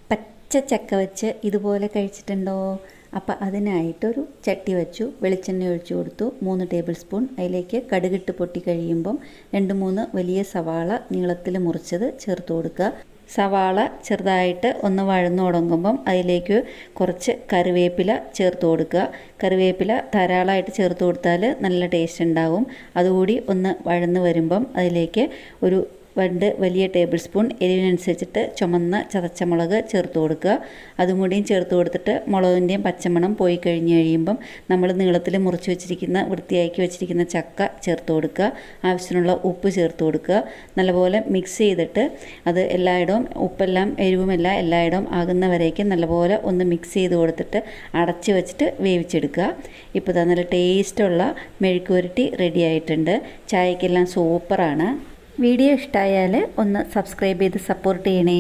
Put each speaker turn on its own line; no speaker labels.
പച്ച ചക്ക വെച്ച് ഇതുപോലെ കഴിച്ചിട്ടുണ്ടോ? അപ്പോൾ അതിനായിട്ടൊരു ചട്ടി വെച്ചു, വെളിച്ചെണ്ണ ഒഴിച്ചു കൊടുത്തു, 3 ടേബിൾ സ്പൂൺ. അതിലേക്ക് കടുകിട്ട് പൊട്ടി കഴിയുമ്പം 2-3 വലിയ സവാള നീളത്തിൽ മുറിച്ചത് ചേർത്ത് കൊടുക്കുക. സവാള ചെറുതായിട്ട് ഒന്ന് വഴന്നു തുടങ്ങുമ്പം അതിലേക്ക് കുറച്ച് കറിവേപ്പില ചേർത്ത് കൊടുക്കുക. കറിവേപ്പില ധാരാളമായിട്ട് ചേർത്ത് കൊടുത്താൽ നല്ല ടേസ്റ്റ് ഉണ്ടാകും. അതുകൂടി ഒന്ന് വഴന്ന് വരുമ്പം അതിലേക്ക് ഒരു 2 വലിയ ടേബിൾ സ്പൂൺ എരിവിനനുസരിച്ചിട്ട് ചുമന്ന ചതച്ചമുളക് ചേർത്ത് കൊടുക്കുക. അതും കൂടിയും ചേർത്ത് കൊടുത്തിട്ട് മുളകിൻ്റെയും പച്ചമണം പോയി കഴിയുമ്പം നമ്മൾ നീളത്തിൽ മുറിച്ച് വെച്ചിരിക്കുന്ന വൃത്തിയാക്കി വെച്ചിരിക്കുന്ന ചക്ക ചേർത്ത് കൊടുക്കുക. ആവശ്യത്തിനുള്ള ഉപ്പ് ചേർത്ത് കൊടുക്കുക. നല്ലപോലെ മിക്സ് ചെയ്തിട്ട് അത് എല്ലായിടവും ഉപ്പെല്ലാം എരിവുമെല്ലാം എല്ലായിടവും ആകുന്നവരേക്കും നല്ലപോലെ ഒന്ന് മിക്സ് ചെയ്ത് കൊടുത്തിട്ട് അടച്ച് വെച്ചിട്ട് വേവിച്ചെടുക്കുക. ഇപ്പോൾ നല്ല ടേസ്റ്റുള്ള മെഴുക്ക് പുരട്ടി റെഡി ആയിട്ടുണ്ട്. ചായക്കെല്ലാം സൂപ്പറാണ്. വീഡിയോ ഇഷ്ടമായാൽ ഒന്ന് സബ്സ്ക്രൈബ് ചെയ്ത് സപ്പോർട്ട് ചെയ്യണേ.